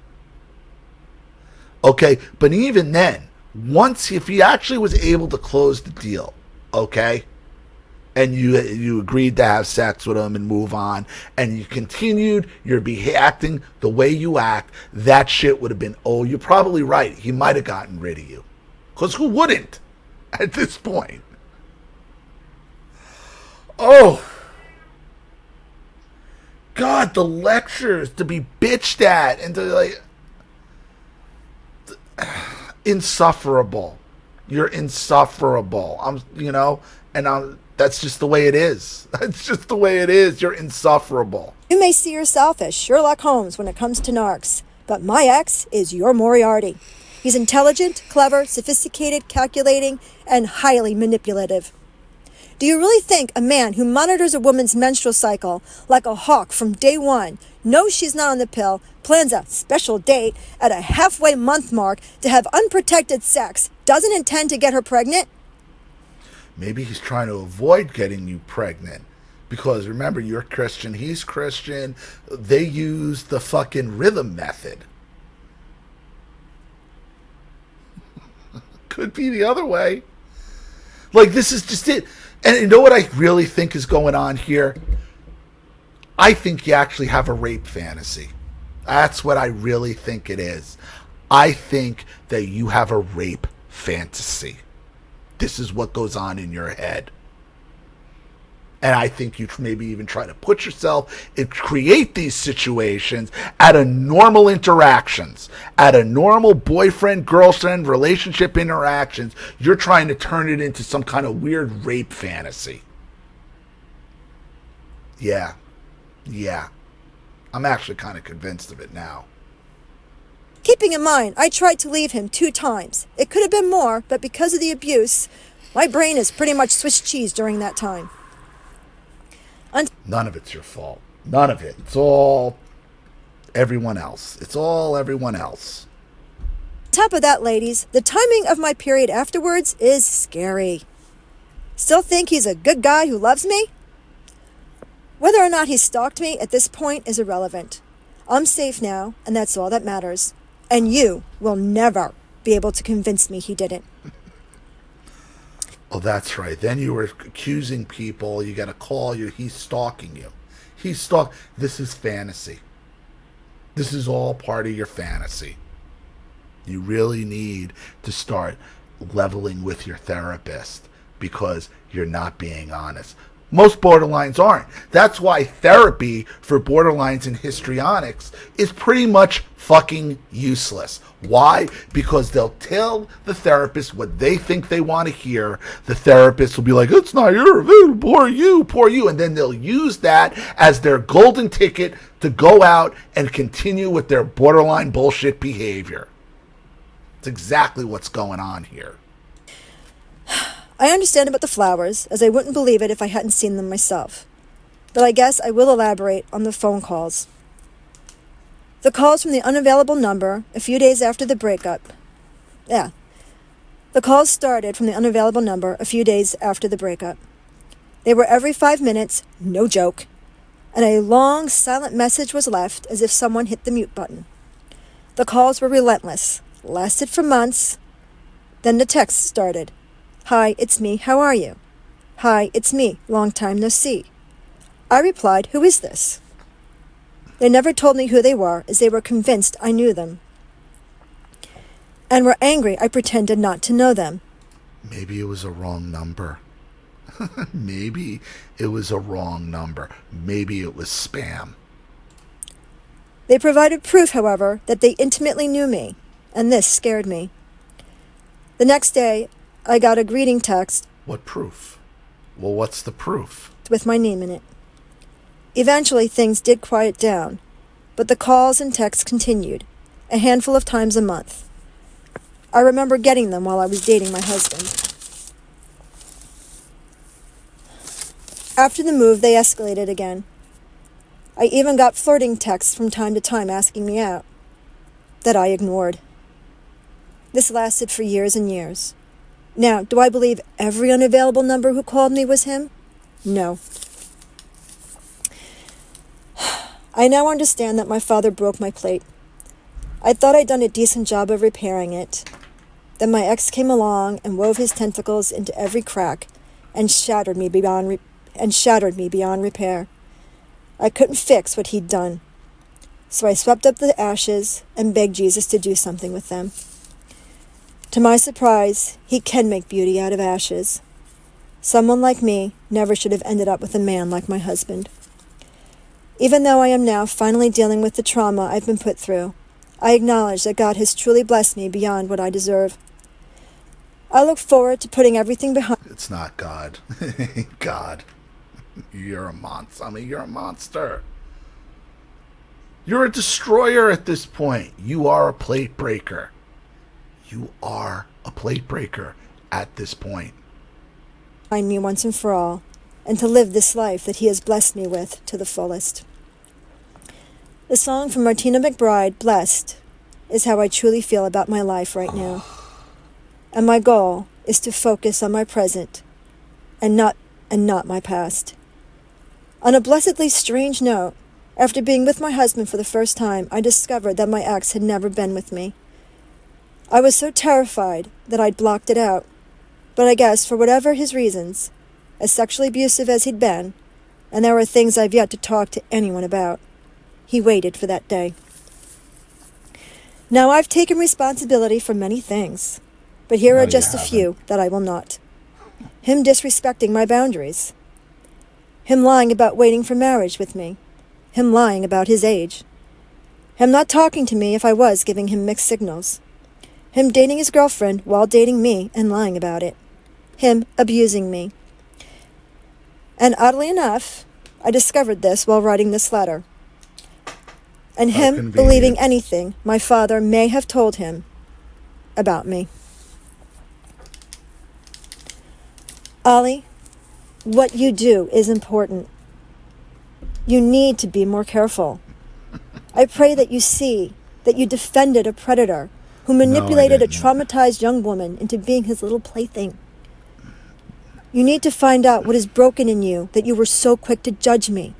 Okay, but even then, if he actually was able to close the deal, okay, and you agreed to have sex with him and move on, and you continued your acting the way you act, that shit would have been, oh, you're probably right. He might have gotten rid of you. Because who wouldn't at this point? Oh, God, the lectures to be bitched at and to like, insufferable. You're insufferable. That's just the way it is. That's just the way it is. You're insufferable. You may see yourself as Sherlock Holmes when it comes to narcs, but my ex is your Moriarty. He's intelligent, clever, sophisticated, calculating, and highly manipulative. Do you really think a man who monitors a woman's menstrual cycle like a hawk from day one, knows she's not on the pill, plans a special date at a halfway month mark to have unprotected sex, doesn't intend to get her pregnant? Maybe he's trying to avoid getting you pregnant. Because remember, you're Christian, he's Christian. They use the fucking rhythm method. Could be the other way. Like, this is just it. And you know what I really think is going on here? I think you actually have a rape fantasy. That's what I really think it is. I think that you have a rape fantasy. This is what goes on in your head. And I think you maybe even try to put yourself and create these situations at a normal interactions, at a normal boyfriend-girlfriend relationship interactions. You're trying to turn it into some kind of weird rape fantasy. Yeah. I'm actually kind of convinced of it now. Keeping in mind, I tried to leave him 2 times. It could have been more, but because of the abuse, my brain is pretty much Swiss cheese during that time. None of it's your fault. None of it. It's all everyone else. It's all everyone else. On top of that, ladies, the timing of my period afterwards is scary. Still think he's a good guy who loves me? Whether or not he stalked me at this point is irrelevant. I'm safe now, and that's all that matters. And you will never be able to convince me he didn't. Oh, that's right. Then you were accusing people. You got a call. He's stalking you. This is fantasy. This is all part of your fantasy. You really need to start leveling with your therapist because you're not being honest. Most borderlines aren't. That's why therapy for borderlines and histrionics is pretty much fucking useless. Why? Because they'll tell the therapist what they think they want to hear. The therapist will be like, it's not your, poor you. And then they'll use that as their golden ticket to go out and continue with their borderline bullshit behavior. It's exactly what's going on here. I understand about the flowers, as I wouldn't believe it if I hadn't seen them myself. But I guess I will elaborate on the phone calls. The calls from the unavailable number a few days after the breakup. The calls started from the unavailable number a few days after the breakup. They were every 5 minutes, no joke, and a long, silent message was left as if someone hit the mute button. The calls were relentless, lasted for months. Then the text started. Hi, it's me, how are you? Hi, it's me, long time no see. I replied, who is this? They never told me who they were, as they were convinced I knew them. And were angry I pretended not to know them. Maybe it was a wrong number. Maybe it was a wrong number. Maybe it was spam. They provided proof, however, that they intimately knew me, and this scared me. The next day, I got a greeting text. What proof? Well, what's the proof? With my name in it. Eventually, things did quiet down, but the calls and texts continued, a handful of times a month. I remember getting them while I was dating my husband. After the move, they escalated again. I even got flirting texts from time to time asking me out, that I ignored. This lasted for years and years. Now, do I believe every unavailable number who called me was him? No. I now understand that my father broke my plate. I thought I'd done a decent job of repairing it, Then my ex came along and wove his tentacles into every crack and shattered me beyond repair. I couldn't fix what he'd done, so I swept up the ashes and begged Jesus to do something with them. To my surprise, he can make beauty out of ashes. Someone like me never should have ended up with a man like my husband. Even though I am now finally dealing with the trauma I've been put through, I acknowledge that God has truly blessed me beyond what I deserve. I look forward to putting everything behind. It's not God. God. You're a monster. I mean, you're a monster. You're a destroyer at this point. You are a plate breaker. You are a plate breaker at this point. Behind me once and for all, and to live this life that he has blessed me with to the fullest. The song from Martina McBride, Blessed, is how I truly feel about my life right now. And my goal is to focus on my present and not my past. On a blessedly strange note, after being with my husband for the first time, I discovered that my ex had never been with me. I was so terrified that I'd blocked it out, but I guess for whatever his reasons, as sexually abusive as he'd been, and there were things I've yet to talk to anyone about, he waited for that day. Now I've taken responsibility for many things, but here are just a few that I will not. Him disrespecting my boundaries. Him lying about waiting for marriage with me. Him lying about his age. Him not talking to me if I was giving him mixed signals. Him dating his girlfriend while dating me and lying about it. Him abusing me. And oddly enough, I discovered this while writing this letter. And him believing anything my father may have told him about me. Ollie, what you do is important. You need to be more careful. I pray that you see that you defended a predator who manipulated a traumatized young woman into being his little plaything. You need to find out what is broken in you that you were so quick to judge me.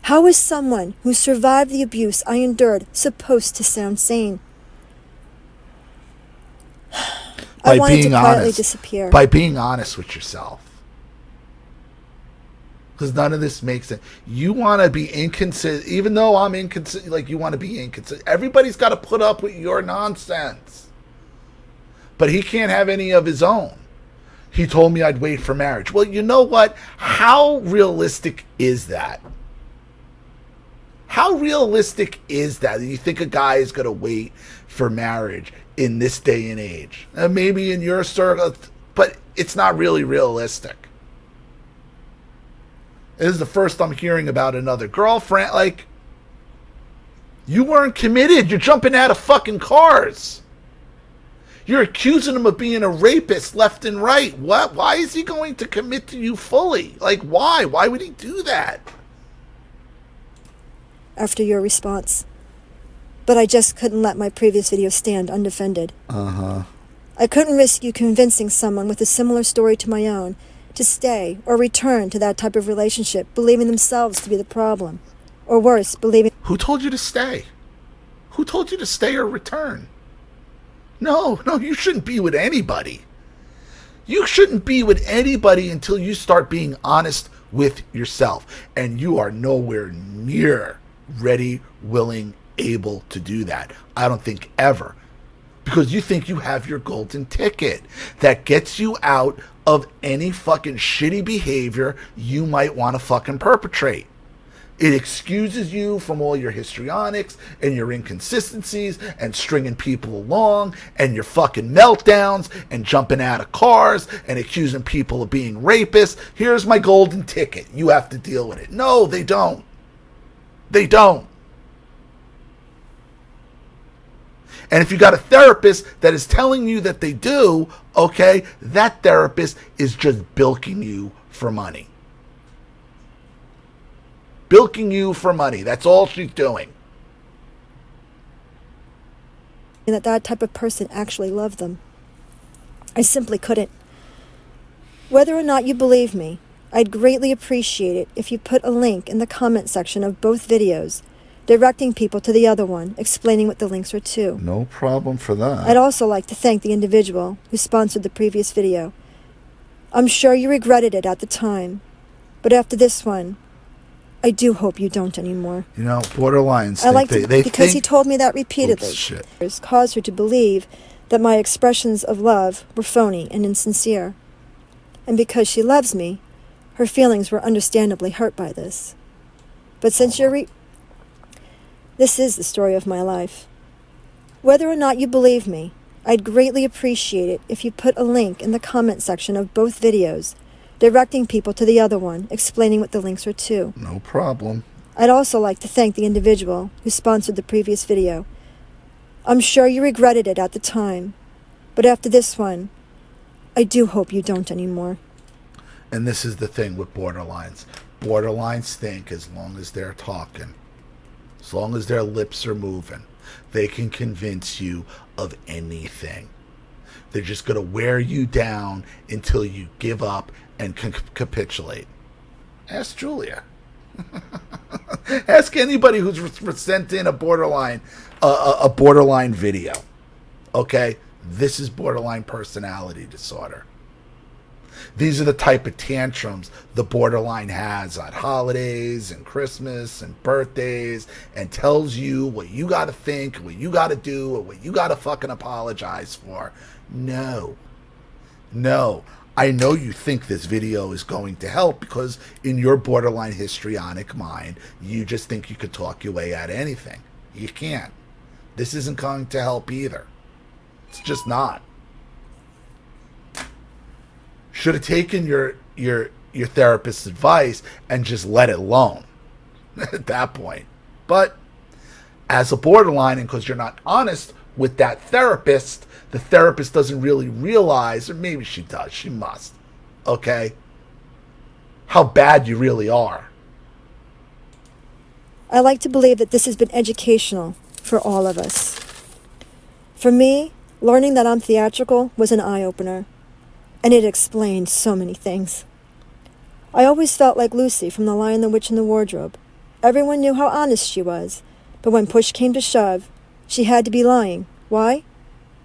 How is someone who survived the abuse I endured supposed to sound sane? I wanted to quietly disappear. By being honest with yourself. Because none of this makes sense. You want to be inconsistent, even though I'm inconsistent, like you want to be inconsistent. Everybody's got to put up with your nonsense. But he can't have any of his own. He told me I'd wait for marriage. Well, you know what? How realistic is that? How realistic is that? You think a guy is going to wait for marriage in this day and age? Maybe in your circle, but it's not really realistic. This is the first I'm hearing about another girlfriend. Like, you weren't committed. You're jumping out of fucking cars. You're accusing him of being a rapist left and right. What? Why is he going to commit to you fully? Like, why? Why would he do that? After your response. But I just couldn't let my previous video stand undefended. I couldn't risk you convincing someone with a similar story to my own to stay or return to that type of relationship, believing themselves to be the problem. Or worse, believing... Who told you to stay? Who told you to stay or return? No, you shouldn't be with anybody. You shouldn't be with anybody until you start being honest with yourself. And you are nowhere near ready, willing, able to do that. I don't think ever. Because you think you have your golden ticket that gets you out of any fucking shitty behavior you might want to fucking perpetrate. It excuses you from all your histrionics and your inconsistencies and stringing people along and your fucking meltdowns and jumping out of cars and accusing people of being rapists. Here's my golden ticket. You have to deal with it. No, they don't. They don't. And if you got a therapist that is telling you that they do, okay, that therapist is just bilking you for money. Bilking you for money. That's all she's doing. And that type of person actually loved them. I simply couldn't. Whether or not you believe me, I'd greatly appreciate it if you put a link in the comment section of both videos directing people to the other one, explaining what the links are to. No problem for that. I'd also like to thank the individual who sponsored the previous video. I'm sure you regretted it at the time, but after this one, I do hope you don't anymore. You know, borderlines. Because he told me that repeatedly. Oops, shit. Caused her to believe that my expressions of love were phony and insincere. And because she loves me, her feelings were understandably hurt by this. But since this is the story of my life. Whether or not you believe me, I'd greatly appreciate it if you put a link in the comment section of both videos, directing people to the other one, explaining what the links are to. No problem. I'd also like to thank the individual who sponsored the previous video. I'm sure you regretted it at the time, but after this one, I do hope you don't anymore. And this is the thing with borderlines. Borderlines think as long as they're talking, as long as their lips are moving, they can convince you of anything. They're just going to wear you down until you give up and capitulate. Ask Julia. Ask anybody who's sent in a borderline video. Okay? This is borderline personality disorder. These are the type of tantrums the borderline has on holidays and Christmas and birthdays, and tells you what you got to think, what you got to do, or what you got to fucking apologize for. No. I know you think this video is going to help because in your borderline histrionic mind, you just think you could talk your way out of anything. You can't. This isn't going to help either. It's just not. Should have taken your therapist's advice and just let it alone at that point. But as a borderline, and because you're not honest with that therapist, the therapist doesn't really realize, or maybe she does, she must, okay, how bad you really are. I like to believe that this has been educational for all of us. For me, learning that I'm theatrical was an eye-opener, and it explained so many things. I always felt like Lucy from The Lion, the Witch, and the Wardrobe. Everyone knew how honest she was, but when push came to shove, she had to be lying. Why?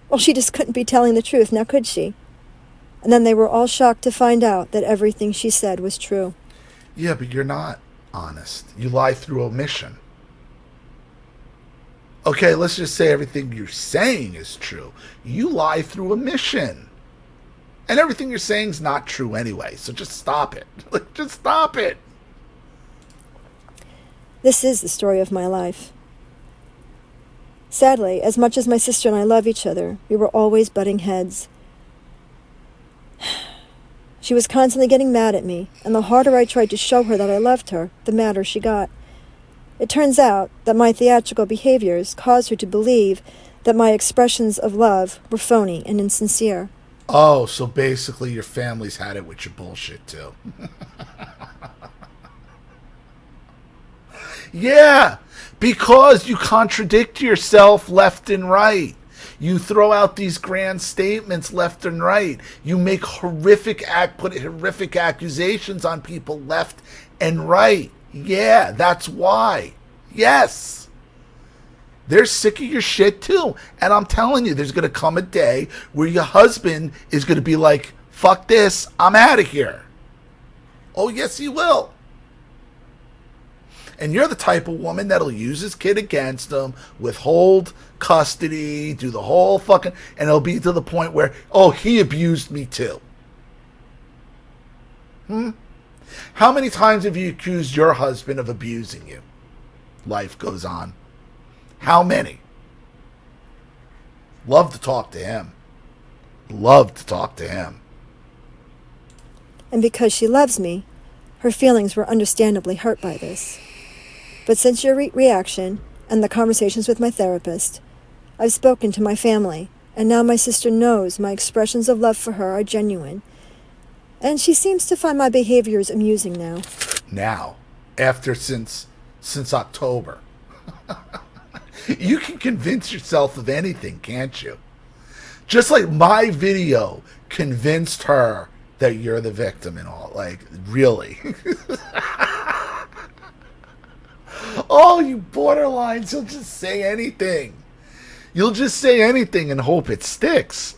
Well, she just couldn't be telling the truth, now could she? And then they were all shocked to find out that everything she said was true. Yeah, but you're not honest. You lie through omission. Okay, let's just say everything you're saying is true. You lie through omission. And everything you're saying is not true anyway, so just stop it. Just stop it. This is the story of my life. Sadly, as much as my sister and I love each other, we were always butting heads. She was constantly getting mad at me, and the harder I tried to show her that I loved her, the madder she got. It turns out that my theatrical behaviors caused her to believe that my expressions of love were phony and insincere. Oh, so basically your family's had it with your bullshit too. Yeah, because you contradict yourself left and right. You throw out these grand statements left and right. You make put horrific accusations on people left and right. Yeah, that's why. Yes. They're sick of your shit too. And I'm telling you, there's going to come a day where your husband is going to be like, fuck this, I'm out of here. Oh, yes, he will. And you're the type of woman that'll use his kid against him, withhold custody, do the whole fucking, and it'll be to the point where, oh, he abused me too. How many times have you accused your husband of abusing you? Life goes on. How many? Love to talk to him. Love to talk to him. And because she loves me, her feelings were understandably hurt by this. But since your reaction and the conversations with my therapist, I've spoken to my family, and now my sister knows my expressions of love for her are genuine. And she seems to find my behaviors amusing now. Now, since October. You can convince yourself of anything, can't you? Just like my video convinced her that you're the victim and all. Like, really? Oh, you borderlines, you'll just say anything. You'll just say anything and hope it sticks.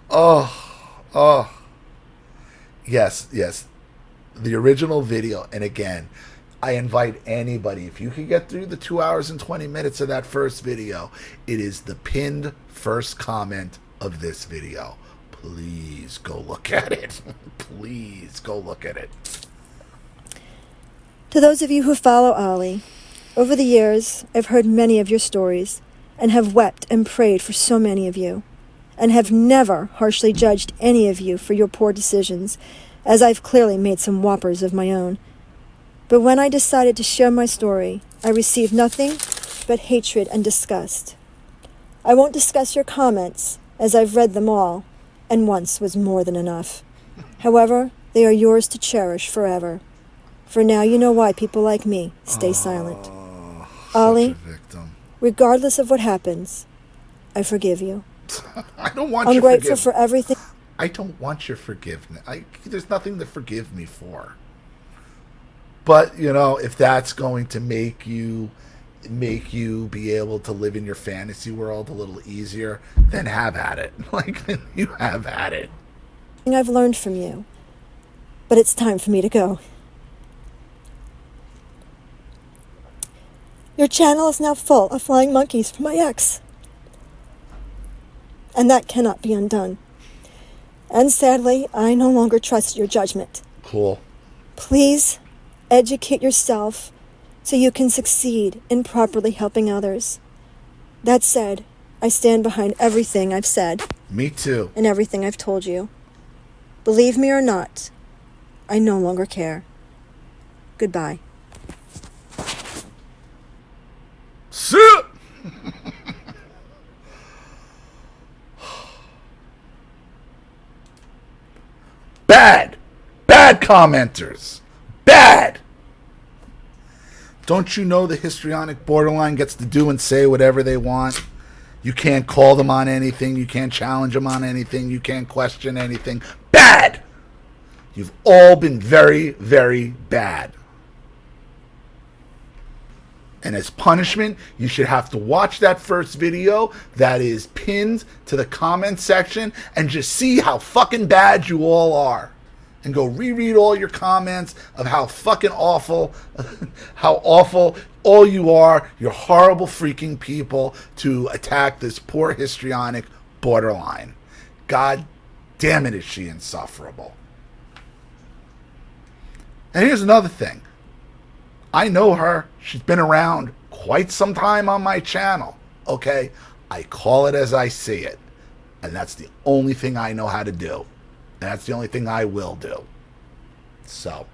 Oh. Yes. The original video, and again, I invite anybody, if you can get through the 2 hours and 20 minutes of that first video, it is the pinned first comment of this video. Please go look at it. Please go look at it. To those of you who follow Ollie, over the years, I've heard many of your stories and have wept and prayed for so many of you, and have never harshly judged any of you for your poor decisions, as I've clearly made some whoppers of my own. But when I decided to share my story, I received nothing but hatred and disgust. I won't discuss your comments, as I've read them all, and once was more than enough. However, they are yours to cherish forever. For now you know why people like me stay silent. Ollie, regardless of what happens, I forgive you. I don't want I'm your grateful forgiveness. for everything. I don't want your forgiveness. There's nothing to forgive me for. But, if that's going to make you be able to live in your fantasy world a little easier, then have at it. You have at it. I've learned from you. But it's time for me to go. Your channel is now full of flying monkeys from my ex. And that cannot be undone. And sadly, I no longer trust your judgment. Cool. Please educate yourself so you can succeed in properly helping others. That said, I stand behind everything I've said. Me too. And everything I've told you. Believe me or not, I no longer care. Goodbye. Sit! Bad commenters. Bad. Don't you know the histrionic borderline gets to do and say whatever they want? You can't call them on anything. You can't challenge them on anything. You can't question anything. Bad. You've all been very, very bad. And as punishment, you should have to watch that first video that is pinned to the comment section and just see how fucking bad you all are. And go reread all your comments of how fucking awful, all you are. You're horrible freaking people to attack this poor histrionic borderline. God damn it, is she insufferable. And here's another thing. I know her. She's been around quite some time on my channel. Okay? I call it as I see it. And that's the only thing I know how to do. And that's the only thing I will do. So.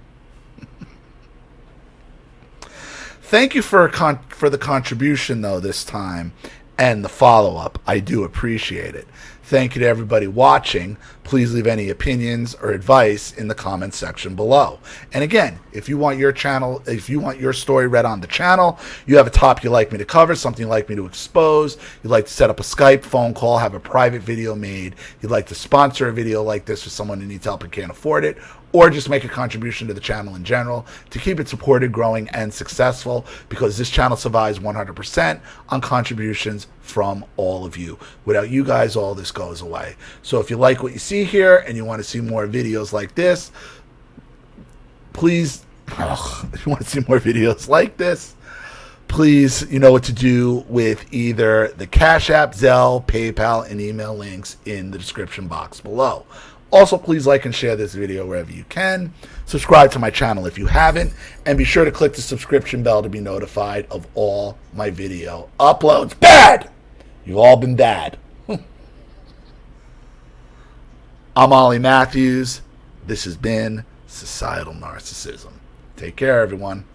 Thank you for the contribution, though, this time. And the follow-up. I do appreciate it. Thank you to everybody watching. Please leave any opinions or advice in the comments section below. And again, if you want your story read on the channel, you have a topic you'd like me to cover, something you'd like me to expose, you'd like to set up a Skype phone call, have a private video made, you'd like to sponsor a video like this for someone who needs help and can't afford it, or just make a contribution to the channel in general to keep it supported, growing, and successful, because this channel survives 100% on contributions from all of you. Without you guys, all this goes away. So if you like what you see here and you want to see more videos like this, please, if you want to see more videos like this, please, you know what to do with either the Cash App, Zelle, PayPal, and email links in the description box below. Also, please like and share this video wherever you can. Subscribe to my channel if you haven't. And be sure to click the subscription bell to be notified of all my video uploads. Bad! You've all been bad. I'm Ollie Matthews. This has been Societal Narcissism. Take care, everyone.